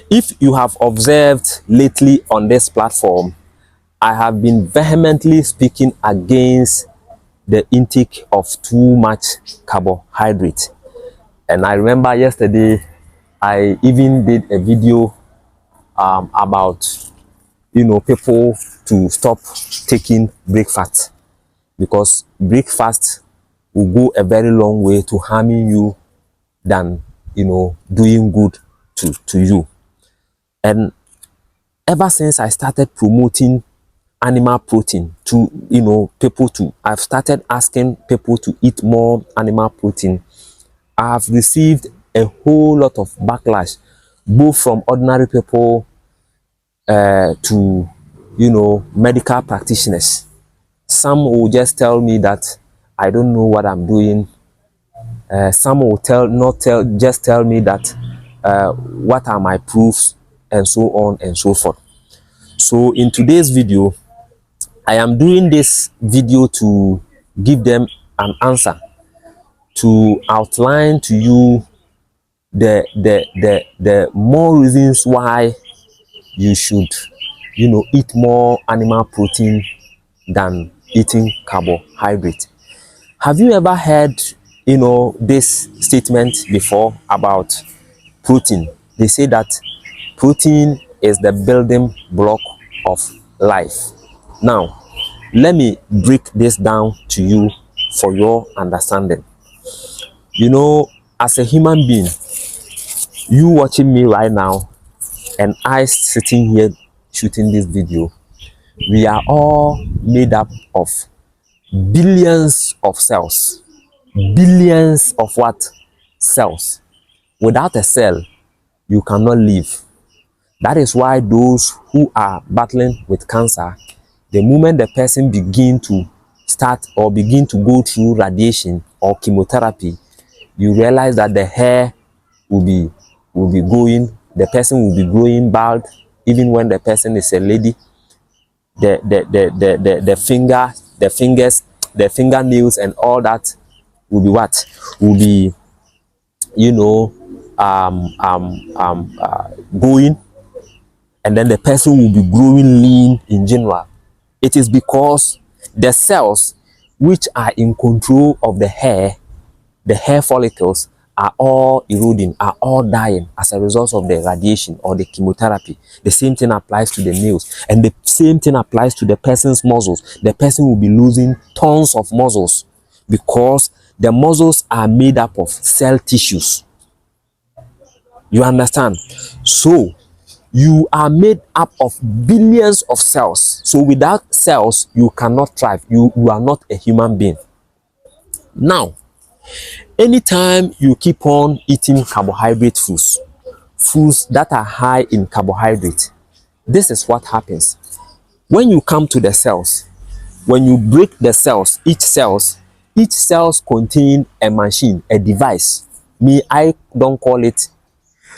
If you have observed lately on this platform, I have been vehemently speaking against the intake of too much carbohydrate. And I remember yesterday, I even did a video about, people to stop taking breakfast, because breakfast will go a very long way to harming you than, doing good to you. And ever since I started promoting animal protein to people, I've started asking people to eat more animal protein, I have received a whole lot of backlash, both from ordinary people to medical practitioners. Some will just tell me that I don't know what I'm doing. Some will just tell me that what are my proofs, and so on and so forth. So in today's video, I am doing this video to give them an answer, to outline to you the more reasons why you should eat more animal protein than eating carbohydrate. Have you ever heard this statement before about protein? They say that protein is the building block of life. Now, let me break this down to you for your understanding. As a human being, you watching me right now and I sitting here shooting this video, we are all made up of billions of cells. Billions of what? Cells. Without a cell, you cannot live. That is why those who are battling with cancer, the moment the person begin to go through radiation or chemotherapy, you realize that the hair will be going, the person will be growing bald. Even when the person is a lady, the fingernails and all that will be what? Will be going, and then the person will be growing lean in general. It is because the cells which are in control of the hair follicles, are all eroding, are all dying as a result of the radiation or the chemotherapy. The same thing applies to the nails, and the same thing applies to the person's muscles. The person will be losing tons of muscles because the muscles are made up of cell tissues. You understand? So you are made up of billions of cells. So without cells, you cannot thrive. You are not a human being. Now, anytime you keep on eating carbohydrate foods that are high in carbohydrate, this is what happens. When you come to the cells, when you break the cells, each cells contain a machine, a device. Me, I don't call it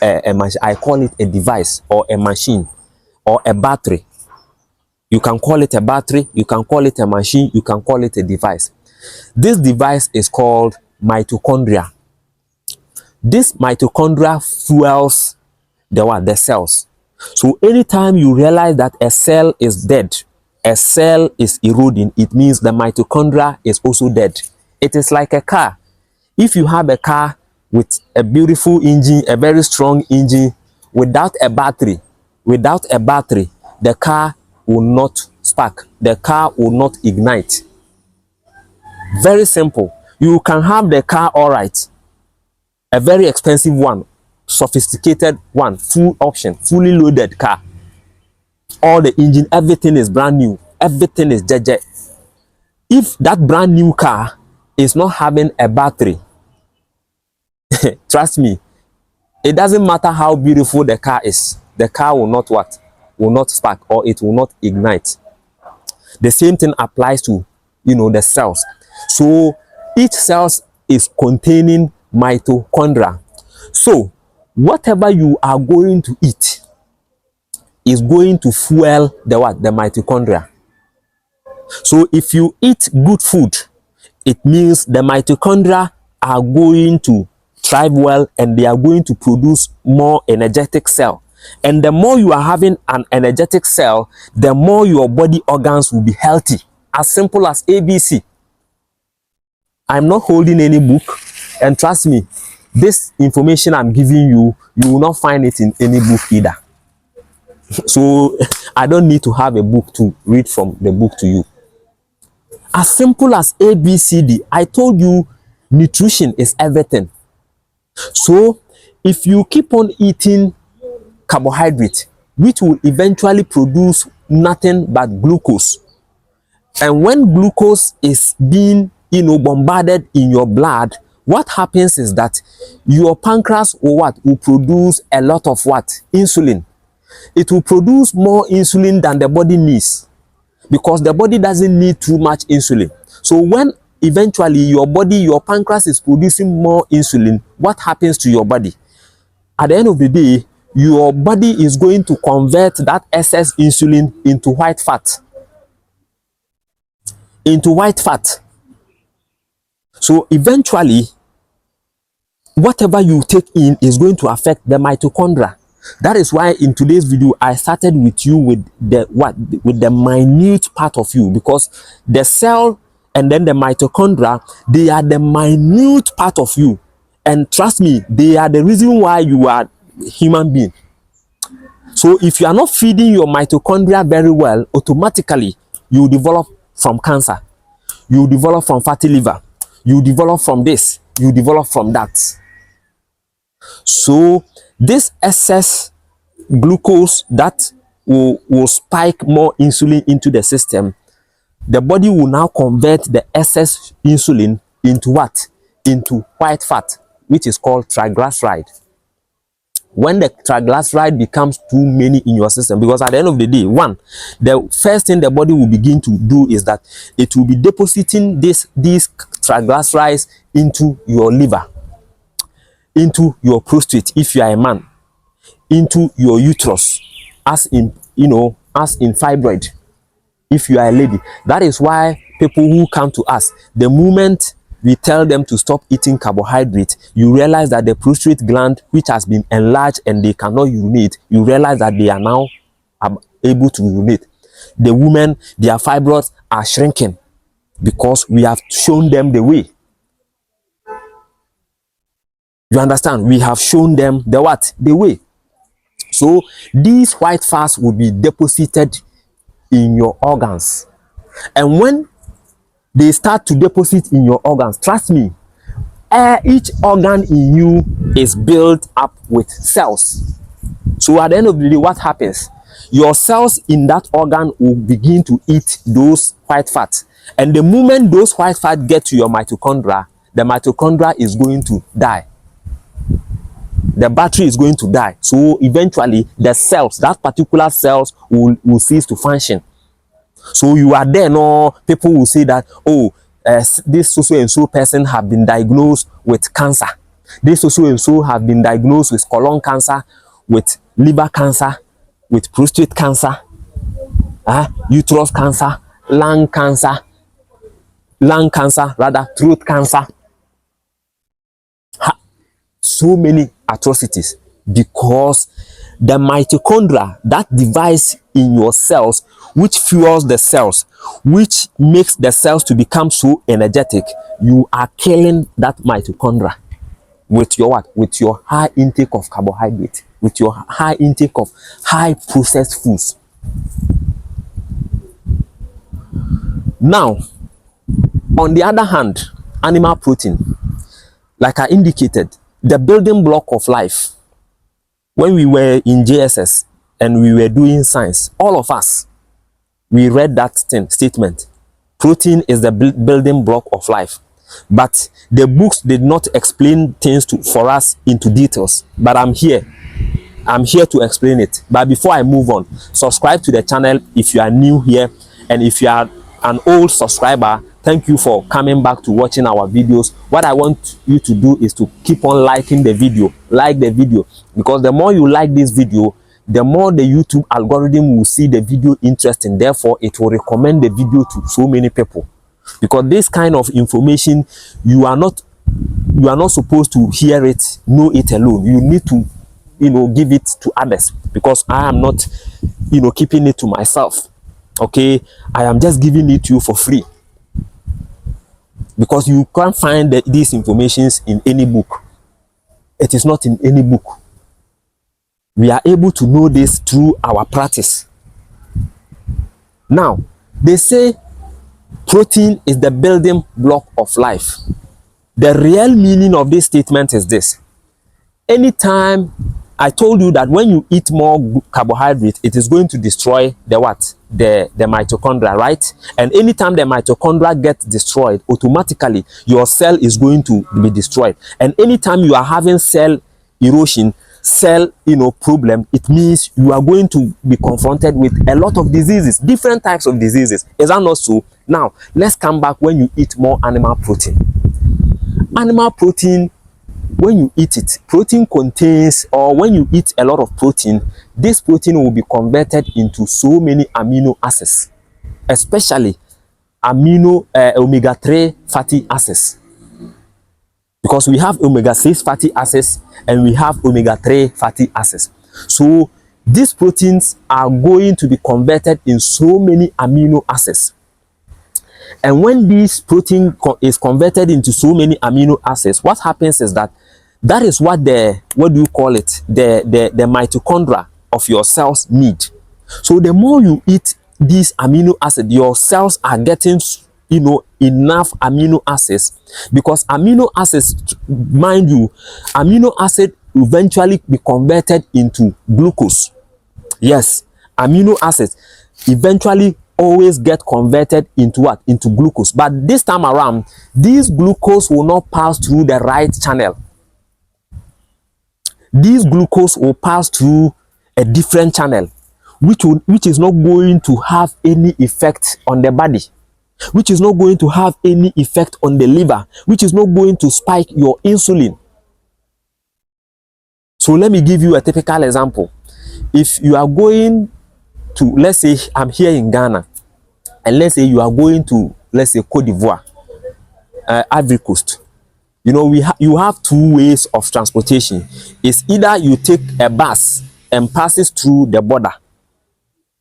a machine, I call it a device or a machine or a battery. You can call it a battery, you can call it a machine, you can call it a device. This device is called mitochondria. This mitochondria fuels the cells. So anytime you realize that a cell is dead, a cell is eroding, it means the mitochondria is also dead. It is like a car. If you have a car with a beautiful engine, a very strong engine, without a battery, the car will not spark, the car will not ignite. Very simple. You can have the car all right, a very expensive one, sophisticated one, full option, fully loaded car, all the engine, everything is brand new, everything is jeje. If that brand new car is not having a battery, trust me, it doesn't matter how beautiful the car is, the car will not what? Will not spark, or it will not ignite. The same thing applies to the cells. So each cell is containing mitochondria. So whatever you are going to eat is going to fuel the mitochondria. So if you eat good food, it means the mitochondria are going to thrive well, and they are going to produce more energetic cell. And the more you are having an energetic cell, the more your body organs will be healthy. As simple as ABC. I'm not holding any book, and trust me, this information I'm giving you, you will not find it in any book either. So I don't need to have a book to read from the book to you. As simple as ABCD. I told you nutrition is everything. So if you keep on eating carbohydrate, which will eventually produce nothing but glucose, and when glucose is being bombarded in your blood, what happens is that your pancreas will produce a lot of insulin. It will produce more insulin than the body needs, because the body doesn't need too much insulin. So when eventually your pancreas is producing more insulin, what happens to your body? At the end of the day, your body is going to convert that excess insulin into white fat. So eventually, whatever you take in is going to affect the mitochondria. That is why in today's video I started with you with the minute part of you, because the cell and then the mitochondria, they are the minute part of you, and trust me, they are the reason why you are a human being. So if you are not feeding your mitochondria very well, automatically you develop from cancer, you develop from fatty liver, you develop from this, you develop from that. So this excess glucose that will spike more insulin into the system, the body will now convert the excess insulin into into white fat, which is called triglyceride. When the triglyceride becomes too many in your system, because at the end of the day, the first thing the body will begin to do is that it will be depositing these triglycerides into your liver, into your prostate if you are a man, into your uterus, as in fibroid if you are a lady. That is why people who come to us, the moment we tell them to stop eating carbohydrate, you realize that the prostate gland, which has been enlarged and they cannot urinate, you realize that they are now able to urinate. The women, their fibroids are shrinking because we have shown them the way. You understand? We have shown them the way. So these white fats will be deposited in your organs, and when they start to deposit in your organs, trust me, each organ in you is built up with cells. So at the end of the day, what happens? Your cells in that organ will begin to eat those white fats, and the moment those white fats get to your mitochondria, the mitochondria is going to die. The battery is going to die. So eventually the cells, that particular cells, will cease to function. So you are there, no, people will say that, oh, this so and so person have been diagnosed with cancer. This so and so have been diagnosed with colon cancer, with liver cancer, with prostate cancer, uterus cancer, throat cancer. So many atrocities, because the mitochondria, that device in your cells which fuels the cells, which makes the cells to become so energetic, you are killing that mitochondria with your high intake of carbohydrate, with your high intake of high processed foods. Now, on the other hand, animal protein, like I indicated, the building block of life. When we were in JSS and we were doing science, all of us, we read that statement. Protein is the building block of life. But the books did not explain things for us into details. But I'm here to explain it. But before I move on, subscribe to the channel if you are new here, and if you are an old subscriber, thank you for coming back to watching our videos. What I want you to do is to keep on liking the video. Like the video, because the more you like this video, the more the YouTube algorithm will see the video interesting. Therefore, it will recommend the video to so many people. Because this kind of information, you are not supposed to hear it, know it alone. You need to give it to others, because I am not, keeping it to myself. Okay, I am just giving it to you for free, because you can't find these informations in any book. It is not in any book. We are able to know this through our practice. Now, they say protein is the building block of life. The real meaning of this statement is this: anytime I told you that when you eat more carbohydrate, it is going to destroy the what? The mitochondria, right? And anytime the mitochondria gets destroyed, automatically your cell is going to be destroyed. And anytime you are having cell erosion, cell problem, it means you are going to be confronted with a lot of diseases, different types of diseases. Is that not so? Now let's come back when you eat more animal protein. Animal protein, when you eat it, protein contains, or when you eat a lot of protein, this protein will be converted into so many amino acids, especially omega-3 fatty acids, because we have omega-6 fatty acids and we have omega-3 fatty acids. So these proteins are going to be converted in so many amino acids. And when this protein is converted into so many amino acids, what happens is that is what the mitochondria of your cells need. So the more you eat these amino acids, your cells are getting enough amino acids, because amino acids, mind you, amino acid eventually be converted into glucose. Yes, amino acids eventually always get converted into what? Into glucose. But this time around, this glucose will not pass through the right channel. This glucose will pass through a different channel, which is not going to have any effect on the body, which is not going to have any effect on the liver, which is not going to spike your insulin. So let me give you a typical example. If you are going to, let's say I'm here in Ghana, and let's say you are going to, let's say, Cote d'Ivoire, Ivory Coast. You have two ways of transportation. It's either you take a bus and passes through the border,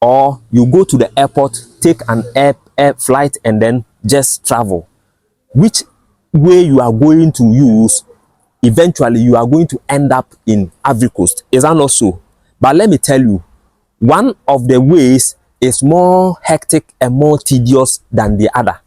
or you go to the airport, take an air flight, and then just travel. Which way you are going to use, eventually you are going to end up in Ivory Coast. Is that not so? But let me tell you, one of the ways is more hectic and more tedious than the other.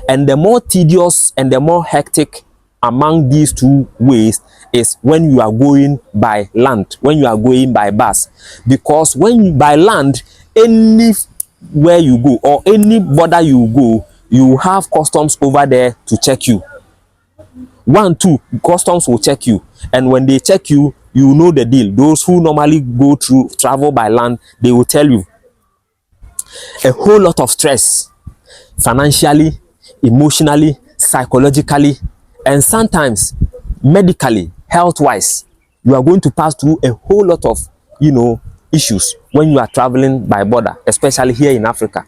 And the more tedious and the more hectic among these two ways is when you are going by land, when you are going by bus. Because when you by land, anywhere you go or any border you go, you have customs over there to check you. 1, 2, customs will check you, and when they check you, you know the deal. Those who normally travel by land, they will tell you a whole lot of stress, financially, emotionally, psychologically, and sometimes medically, health-wise. You are going to pass through a whole lot of issues when you are traveling by border, especially here in Africa.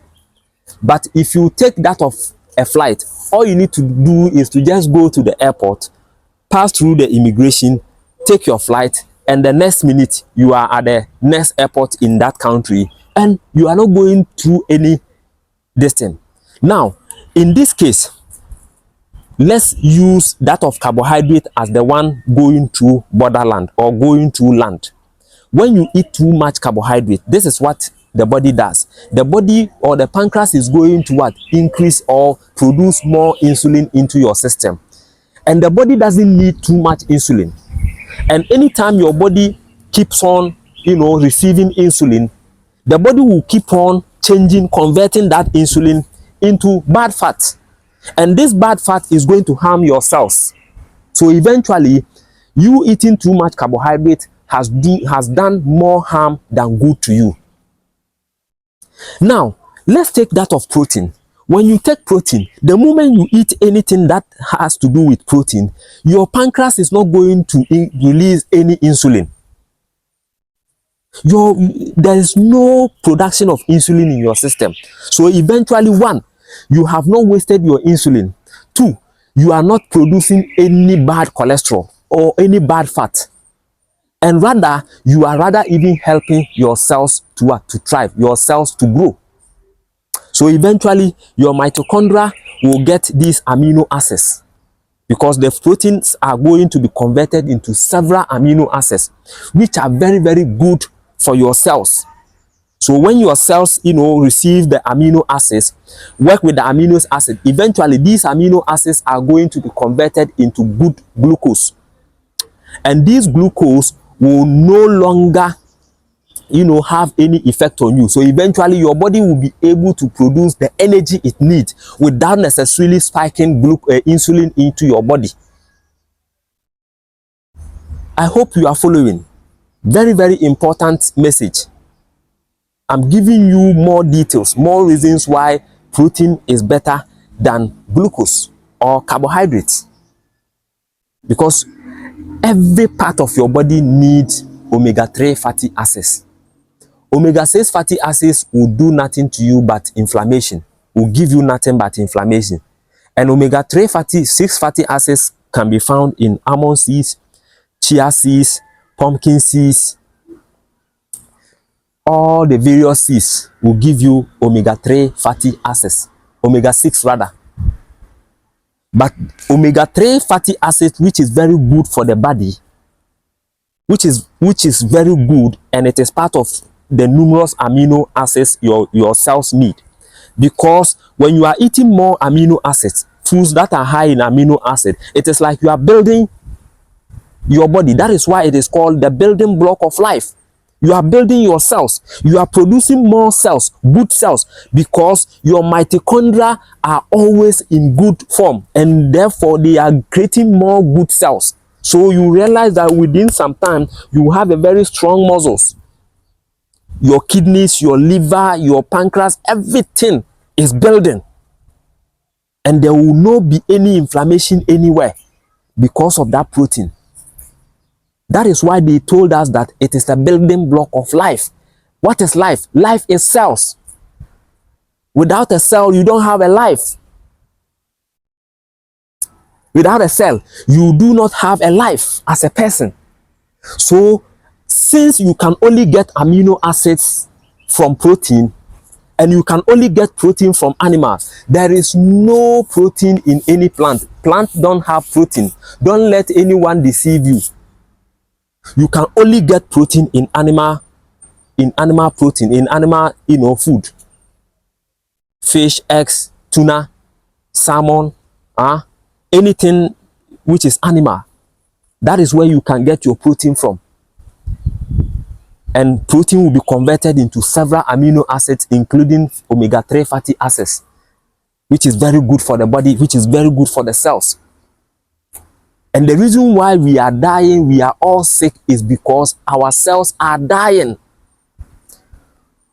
But if you take that of a flight, all you need to do is to just go to the airport, pass through the immigration, take your flight, and the next minute you are at the next airport in that country, and you are not going through any distance. Now, in this case, let's use that of carbohydrate as the one going through borderland or going through land. When you eat too much carbohydrate, this is what the body does. The body or the pancreas is going to what? Increase or produce more insulin into your system. And the body doesn't need too much insulin. And anytime your body keeps on, receiving insulin, the body will keep on converting that insulin into bad fat. And this bad fat is going to harm your cells. So eventually, you eating too much carbohydrate has done more harm than good to you. Now, let's take that of protein. When you take protein, the moment you eat anything that has to do with protein, your pancreas is not going to release any insulin. There is no production of insulin in your system. So eventually, 1, you have not wasted your insulin. 2, you are not producing any bad cholesterol or any bad fat. And rather, you are rather even helping your cells to what? To thrive, your cells to grow. So eventually, your mitochondria will get these amino acids, because the proteins are going to be converted into several amino acids, which are very, very good for your cells. So when your cells, receive the amino acids, work with the amino acid, eventually these amino acids are going to be converted into good glucose. And this glucose will no longer, have any effect on you. So eventually your body will be able to produce the energy it needs without necessarily spiking insulin into your body. I hope you are following. Very, very important message. I'm giving you more details, more reasons why protein is better than glucose or carbohydrates. Because every part of your body needs omega-3 fatty acids. Omega-6 fatty acids will do nothing to you but inflammation, will give you nothing but inflammation. And omega-3 6 fatty acids can be found in almond seeds, chia seeds, pumpkin seeds. All the various seeds will give you omega-3 fatty acids, omega-6 rather. But omega-3 fatty acids, which is very good for the body, which is very good, and it is part of the numerous amino acids your cells need. Because when you are eating more amino acids, foods that are high in amino acid, it is like you are building your body. That is why it is called the building block of life. You are building your cells. You are producing more cells, good cells, because your mitochondria are always in good form, and therefore they are creating more good cells. So you realize that within some time, you have a very strong muscles. Your kidneys, your liver, your pancreas, everything is building. And there will not be any inflammation anywhere because of that protein. That is why they told us that it is the building block of life. What is life? Life is cells. Without a cell, you don't have a life. Without a cell, you do not have a life as a person. So, since you can only get amino acids from protein, and you can only get protein from animals, there is no protein in any plant. Plants don't have protein. Don't let anyone deceive you. You can only get protein in animal protein, in animal, food. Fish, eggs, tuna, salmon, anything which is animal. That is where you can get your protein from. And protein will be converted into several amino acids, including omega-3 fatty acids, which is very good for the body, which is very good for the cells. And the reason why we are dying, we are all sick, is because our cells are dying.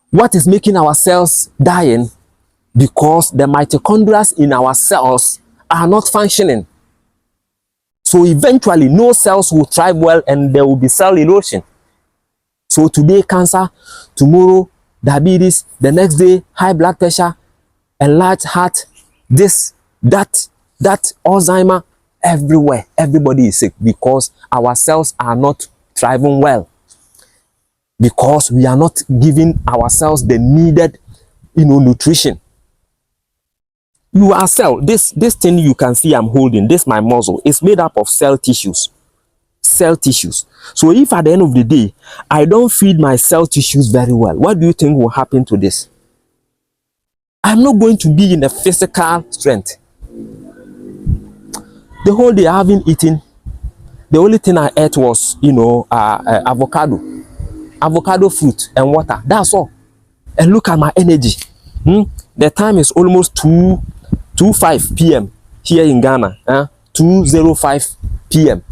What is making our cells dying? Because the mitochondria in our cells are not functioning. So eventually, no cells will thrive well, and there will be cell erosion. So today, cancer, tomorrow, diabetes, the next day, high blood pressure, enlarged heart, this, that, Alzheimer, everywhere. Everybody is sick because our cells are not thriving well. Because we are not giving ourselves the needed, nutrition. You are cell. This thing you can see I'm holding, this my muscle, is made up of cell tissues. Cell tissues. So if at the end of the day, I don't feed my cell tissues very well, what do you think will happen to this? I'm not going to be in a physical strength. The whole day I haven't eaten. The only thing I ate was, avocado fruit and water. That's all. And look at my energy. The time is almost 2:05 p.m. here in Ghana. 2:05 p.m.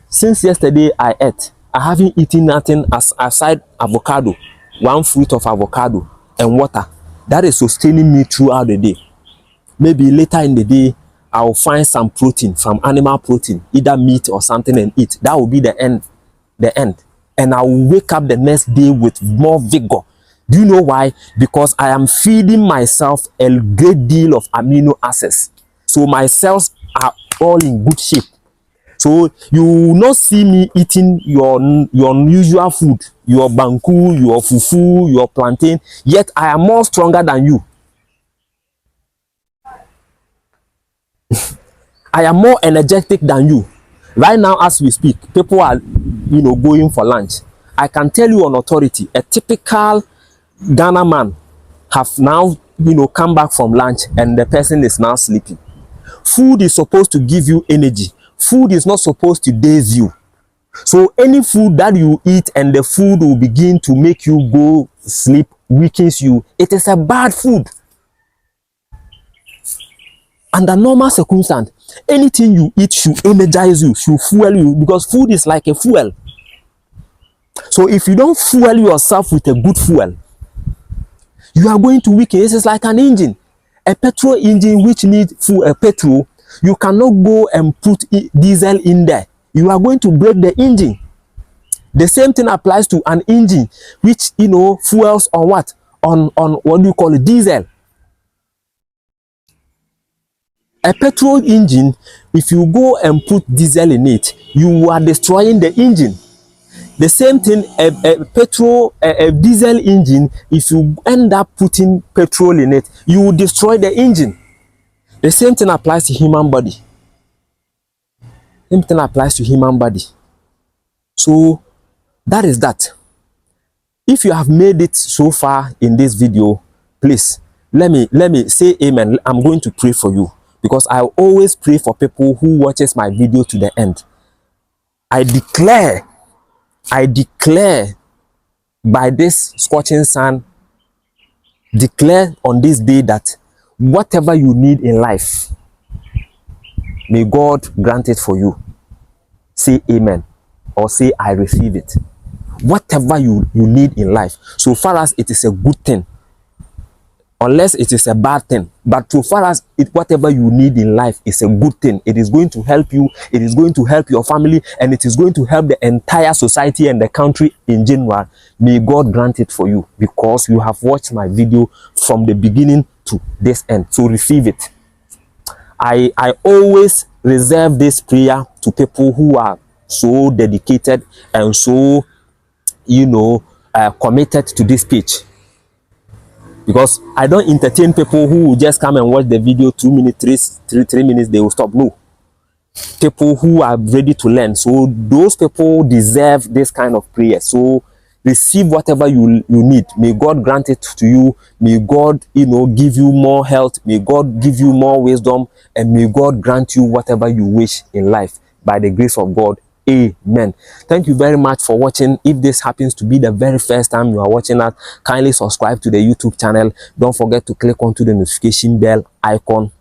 Since yesterday I ate, I haven't eaten nothing aside avocado, one fruit of avocado and water. That is sustaining me throughout the day. Maybe later in the day, I'll find some protein, from animal protein, either meat or something, and eat. That will be the end. And I will wake up the next day with more vigor. Do you know why? Because I am feeding myself a great deal of amino acids. So my cells are all in good shape. So So you will not see me eating your unusual food, your banku, your fufu, your plantain, yet I am more stronger than you. I am more energetic than you. Right now as we speak, people are, going for lunch. I can tell you on authority, a typical Ghana man have now, come back from lunch and the person is now sleeping. Food is supposed to give you energy. Food is not supposed to daze you. So any food that you eat and the food will begin to make you go sleep, weakens you, it is a bad food. Under normal circumstance, anything you eat should energize you, should fuel you, because food is like a fuel. So if you don't fuel yourself with a good fuel, you are going to weaken. This is like an engine, a petrol engine which needs petrol. You cannot go and put diesel in there. You are going to break the engine. The same thing applies to an engine which, fuels on what? On what do you call it? Diesel. A petrol engine, if you go and put diesel in it, you are destroying the engine. The same thing, a diesel engine, if you end up putting petrol in it, you will destroy the engine. The same thing applies to human body. Same thing applies to human body. So that is that. If you have made it so far in this video, please let me say amen. I'm going to pray for you, because I always pray for people who watches my video to the end. I declare by this scorching sun, declare on this day that whatever you need in life, may God grant it for you. Say amen, or say I receive it. Whatever you need in life, so far as it is a good thing, unless it is a bad thing, but so far as whatever you need in life is a good thing, it is going to help you, it is going to help your family, and it is going to help the entire society and the country in general. May God grant it for you, because you have watched my video from the beginning to this end. So receive it. I always reserve this prayer to people who are so dedicated and so committed to this page, because I don't entertain people who will just come and watch the video 2 minutes, 3 minutes, they will stop. No, people who are ready to learn. So those people deserve this kind of prayer. So receive whatever you need. May God grant it to you. May God give you more health. May God give you more wisdom, and may God grant you whatever you wish in life, by the grace of God. Amen. Thank you very much for watching. If this happens to be the very first time you are watching us, kindly subscribe to the YouTube channel. Don't forget to click onto the notification bell icon,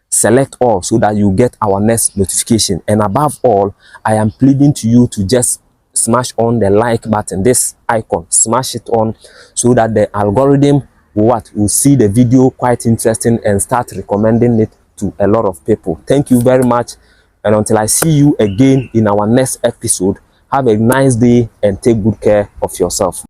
select all, so that you get our next notification. And above all, I am pleading to you to just smash on the like button, this icon, smash it on, so that the algorithm will see the video quite interesting and start recommending it to a lot of people. Thank you very much. And until I see you again in our next episode, have a nice day and take good care of yourself.